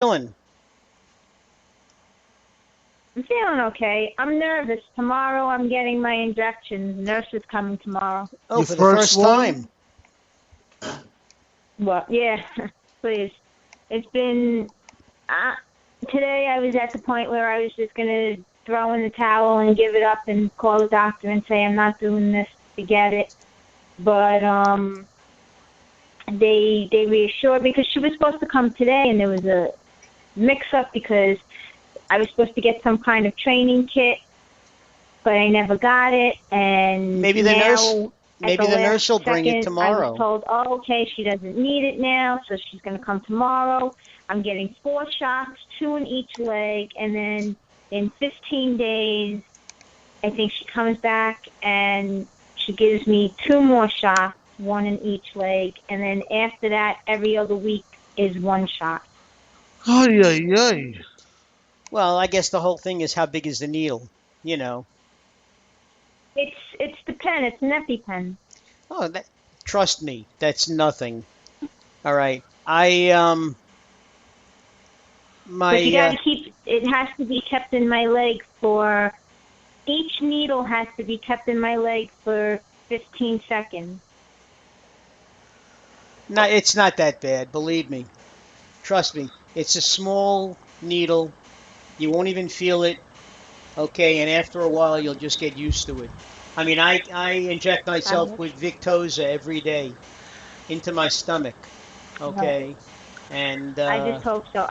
Feeling? I'm feeling okay. I'm nervous. Tomorrow I'm getting my injections. Nurse is coming tomorrow. Oh, Your for the first first one? time. What? Yeah, please. It's been today. I was at the point where I was just gonna throw in the towel and give it up and call the doctor and say I'm not doing this to get it. But they reassured me because she was supposed to come today and there was a mix-up because I was supposed to get some kind of training kit, but I never got it. And Maybe the nurse, now, at the maybe the last nurse will bring it second, I was tomorrow. told, oh, okay, she doesn't need it now, so she's going to come tomorrow. I'm getting 4 shots, 2 in each leg, and then in 15 days, I think she comes back and she gives me 2 more shots, 1 in each leg, and then after that, every other week is 1 shot. Ay, ay, ay. Well, I guess the whole thing is how big is the needle, you know. It's the pen. It's an EpiPen. Oh, trust me, that's nothing. All right. I But you my got to keep. It has to be kept in my leg for. Each needle has to be kept in my leg for 15 seconds. not it's not that bad, believe me. Trust me. It's a small needle. You won't even feel it, okay, and after a while you'll just get used to it. I mean, I inject I myself hope. with Victoza every day into my stomach, okay? And I just hope so.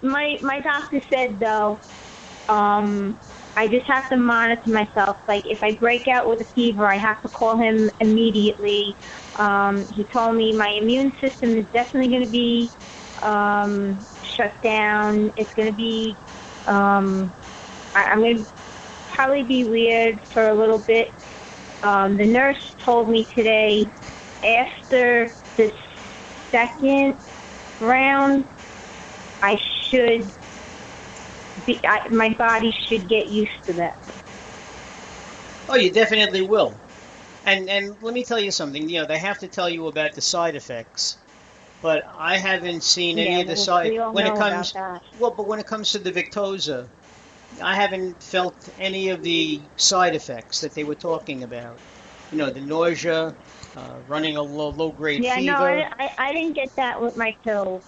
My doctor said though, um, I just have to monitor myself. Like if I break out with a fever, I have to call him immediately. He told me my immune system is definitely going to be shut down. It's going to be. I'm going to probably be weird for a little bit. The nurse told me today after the second round, I should my body should get used to that. oh, you definitely will. And let me tell you something, they have to tell you about the side effects, but I haven't seen any Yeah, of the well, side we all when it know about comes that. well, but when it comes to the Victoza, I haven't felt any of the side effects that they were talking about. The nausea, running a low grade Yeah, no, fever. I didn't get that with my pills.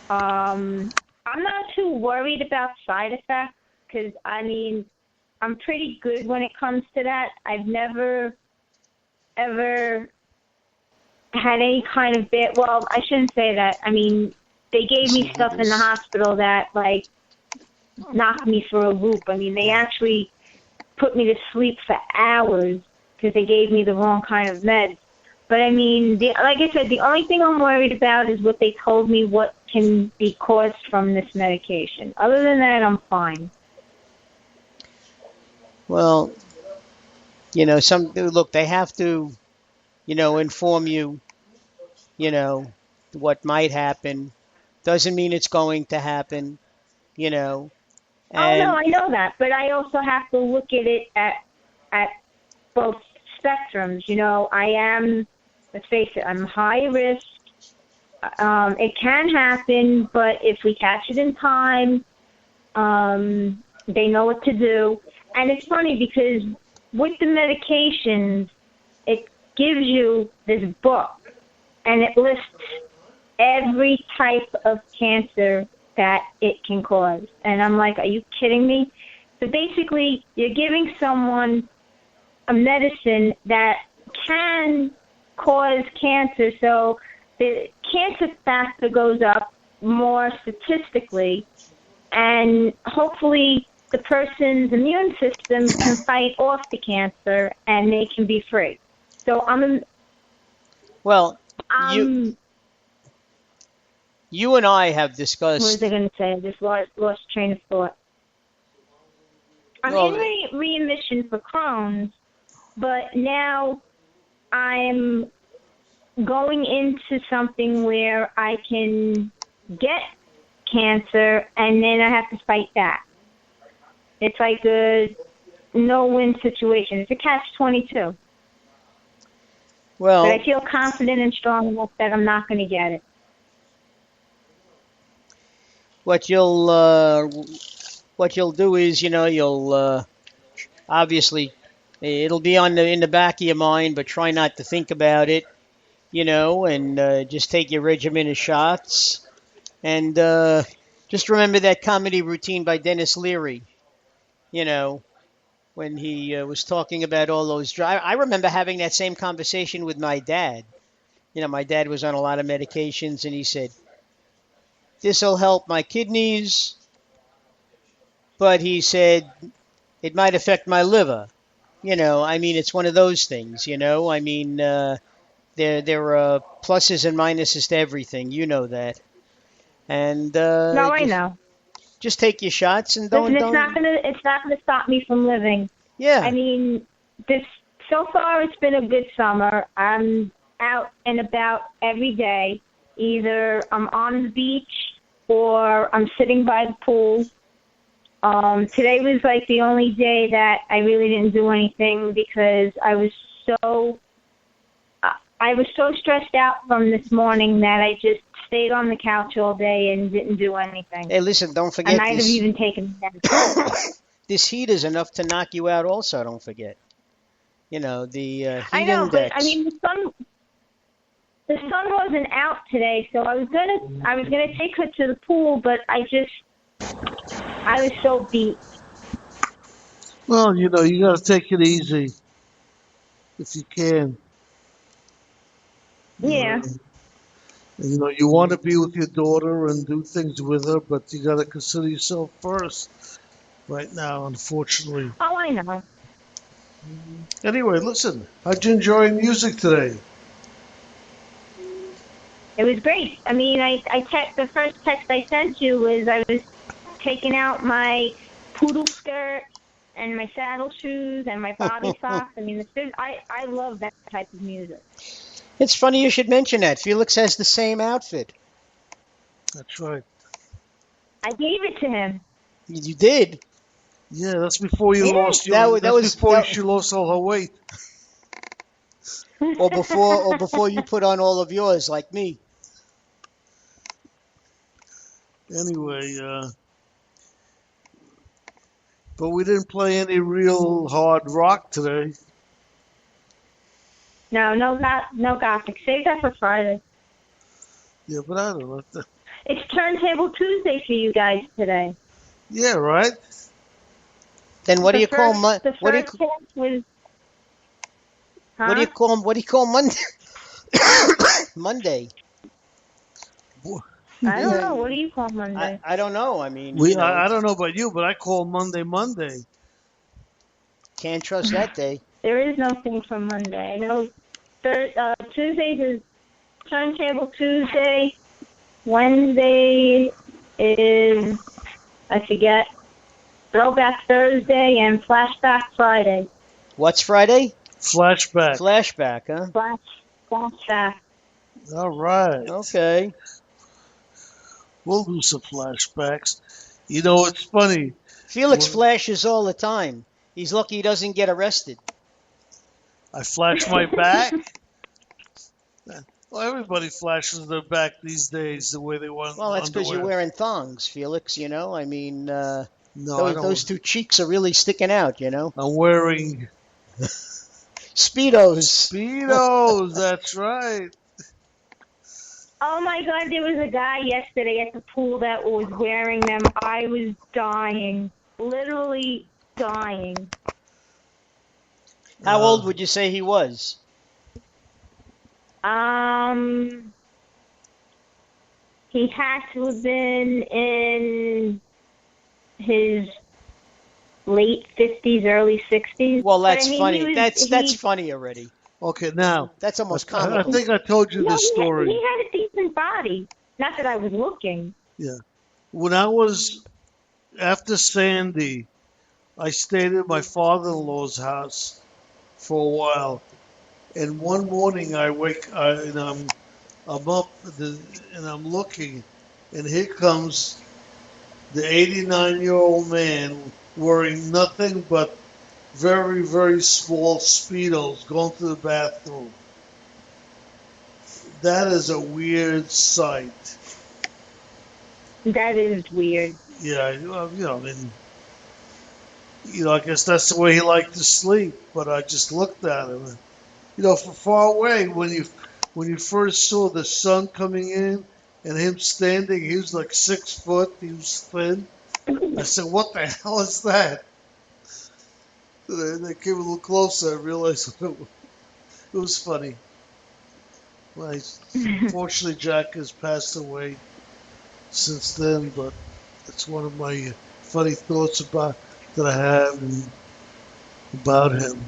I'm not too worried about side effects because I mean I'm pretty good when it comes to that. I've never ever had any kind of bit. Well, I shouldn't say that. I mean, they gave See me who stuff in the this? hospital that like knocked me for a loop. I mean, they Yeah. actually put me to sleep for hours because they gave me the wrong kind of meds. But I mean, like I said, the only thing I'm worried about is what they told me what can be caused from this medication. Other than that, I'm fine. Well, some look, they have to, inform you, you know, what might happen. Doesn't mean it's going to happen, you know. Oh no, And I know that, but I also have to look at it at both spectrums. You know, I am, let's face it, I'm high risk. It can happen, but if we catch it in time, they know what to do. And it's funny because with the medications, it gives you this book, and it lists every type of cancer that it can cause. And I'm like, are you kidding me? So basically, you're giving someone a medicine that can cause cancer. So the cancer factor goes up more statistically, and hopefully the person's immune system can fight off the cancer and they can be free. So well, you I'm you and I have what was I discussed. going to say? I just lost train of thought. I'm in Well, remission for Crohn's, but now I'm going into something where I can get cancer and then I have to fight back. It's like a no-win situation. It's a catch-22. But I well, feel confident and strong enough that I'm not going to get it. what you'll do is, you'll obviously it'll be on in the back of your mind, but try not to think about it, and just take your regimen of shots, and just remember that comedy routine by Dennis Leary. You know, when he was talking about all those drugs. I remember having that same conversation with my dad. My dad was on a lot of medications, and he said, "This will help my kidneys," but he said it might affect my liver. It's one of those things. There are pluses and minuses to everything. You know that, and No, I just know. just take your shots and Listen, don't. it's not gonna stop me from living. I Yeah, mean, this so far it's been a good summer. I'm out and about every day. Either I'm on the beach or I'm sitting by the pool. Today was like the only day that I really didn't do anything because so I was so stressed out from this morning that I just stayed on the couch all day and didn't do anything. hey, listen, don't I forget might have this. even taken a nap. This heat is enough to knock you out. Also, don't forget. The I heat know, but I index. mean the sun wasn't out today, so I was gonna take her to the pool, but I was so beat. Well, you got to take it easy if you can. You Yeah. know, you want to be with your daughter and do things with her, but you got to consider yourself first right now, unfortunately. Oh, I know. Anyway, listen, how'd you enjoy music today? It was great. I mean, the first text I sent you was I was taking out my poodle skirt and my saddle shoes and my bobby socks. I mean, I love that type of music. It's funny you should mention that. Felix has the same outfit. That's right. I gave it to him. You did. Yeah, that's before you Yeah. lost That your. was that That's was before that, she lost all her weight. or before you put on all of yours, like me. Anyway, but we didn't play any real hard rock today. No gothic. Save that for Friday. Yeah, but I don't know. It's Turntable Tuesday for you guys today. Yeah, right. Then what do The you call first the first text was, huh? what do you call Monday? Monday. Boy, I don't Yeah, know. What do you call I Monday? I don't know. I mean, I don't know about you, but I call Monday Monday. can't trust that day. There is no thing for Monday. I know Tuesdays is Turntable Tuesday. Wednesday is, I forget, Throwback Thursday and Flashback Friday. What's Friday? Flashback. Flashback, huh? Flashback. All right. Okay. We'll do some flashbacks. It's funny. Felix When flashes all the time. He's lucky he doesn't get arrested. I flash my back. Well, everybody flashes their back these days the way they want Well, that's because you're underwear. wearing thongs, Felix. I mean, No, I those don't. two cheeks are really sticking out. I'm wearing Speedos. Speedos. That's right. Oh my God, there was a guy yesterday at the pool that was wearing them. I was dying. Literally dying. How old would you say he was? He had to have been in his late 50s, early 60s. Well, But that's I mean, funny. That's funny already. Okay, now That's almost I comical. think I told you No, this story. he had a decent body. Not that I was looking. Yeah. When I was after Sandy, I stayed at my father-in-law's house for a while, and one morning and I'm up and I'm looking, and here comes the 89-year-old man wearing nothing but very, very small Speedos going to the bathroom. That is a weird sight. That is weird. Yeah, I mean, I guess that's the way he liked to sleep. But I just looked at him, and, from far away when you first saw the sun coming in and him standing, he was like 6 foot. He was thin. I said, "What the hell is that?" And I came a little closer. I realized it was funny. Well, unfortunately, Jack has passed away since then, but it's one of my funny thoughts that I have about him.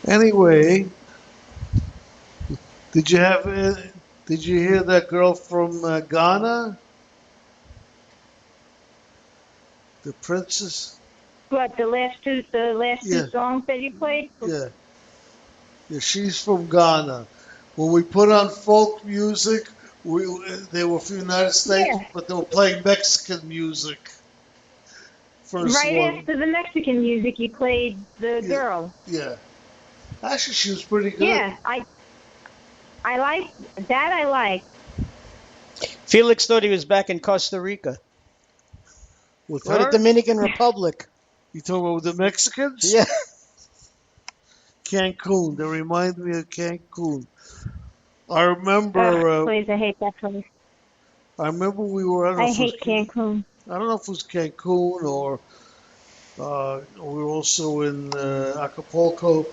Anyway, did you have did you hear that girl from Ghana, the princess? What, the last two Yeah, songs that you played? yeah, yeah. She's from Ghana. When we put on folk music, we they were from the United States, Yeah. but they were playing Mexican music. First Right one, after the Mexican music, you played the yeah, girl. yeah. Actually, she was pretty good. Yeah, I like that. I like. Felix thought he was back in Costa Rica With or the her, Dominican Republic. you talking about the Mexicans? Yeah. Cancun. They remind me of Cancun. I Ugh, remember. please, I hate that place. I remember we were. I don't know I if it was. hate Cancun. I don't know if it was Cancun or we were also in Acapulco,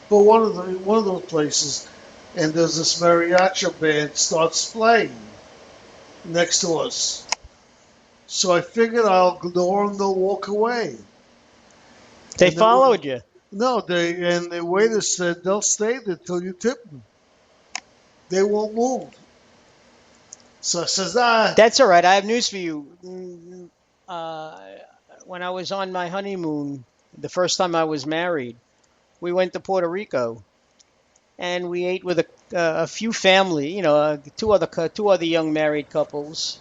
but one of those places. And there's this mariachi band starts playing next to us. So I figured I'll ignore them. They'll walk away. They And then, followed you. no, the waiter said they'll stay there till you tip them. They won't move. So I says, That's all right. I have news for you. Uh, when I was on my honeymoon, the first time I was married, we went to Puerto Rico and we ate with a few family, two other young married couples.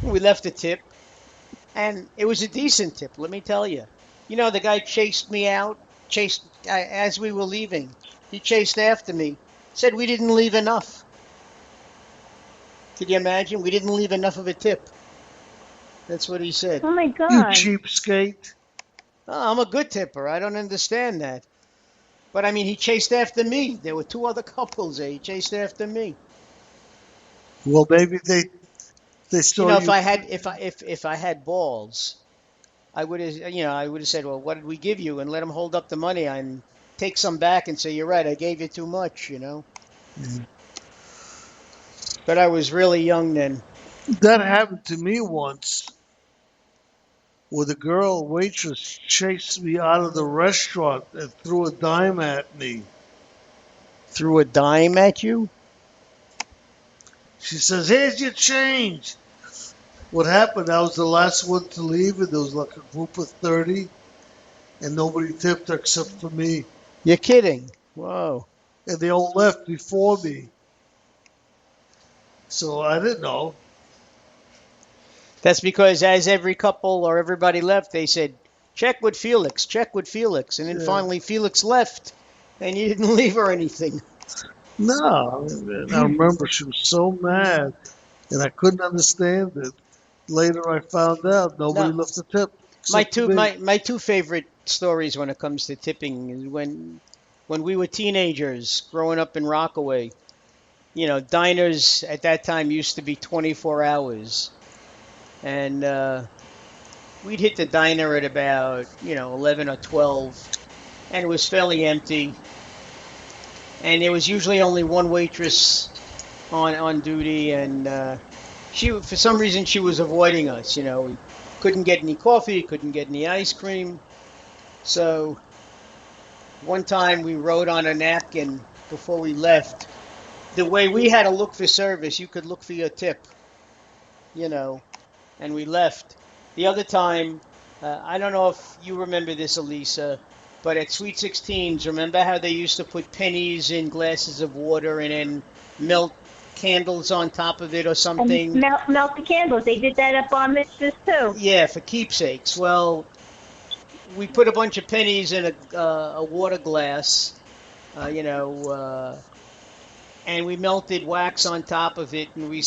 We left a tip, and it was a decent tip. Let me tell you. The guy chased me out, chased as we were leaving. He chased after me, said we didn't leave enough. Could you imagine? We didn't leave enough of a tip. That's what he said. Oh my you God. cheapskate. Oh, I'm a good tipper. I don't understand that. But I mean, he chased after me. There were two other couples there. He chased after me. Well, maybe they saw If you. I had if I had balls, I would have said, well, what did we give you, and let him hold up the money and take some back and say, you're right, I gave you too much. But I was really young then. That happened to me once, where the girl waitress chased me out of the restaurant and threw a dime at me. Threw a dime at you? She says, "Here's your change." What happened? I was the last one to leave, and there was like a group of 30, and nobody tipped her except for me. You're kidding. Whoa. And they all left before me. So I didn't know. That's because as every couple or everybody left, they said, check with Felix, check with Felix. And then Yeah. finally Felix left, and you didn't leave her anything. No. And I remember she was so mad, and I couldn't understand it. Later I found out nobody No. left a tip My except for two me. my two favorite stories when it comes to tipping is when we were teenagers growing up in Rockaway. Diners at that time used to be 24 hours. And we'd hit the diner at about, 11 or 12, and it was fairly empty. And there was usually only one waitress on duty, and for some reason, she was avoiding us. We couldn't get any coffee, couldn't get any ice cream. So one time we wrote on a napkin before we left. The way we had to look for service, you could look for your tip, you know, and we left. The other time, I don't know if you remember this, Elisa, but at Sweet 16s, remember how they used to put pennies in glasses of water and then melt candles on top of it or And something? melt the candles. They did that at bar mitzvahs too. Yeah, for keepsakes. Well, we put a bunch of pennies in a water glass, uh, you know, uh, and we melted wax on top of it, and we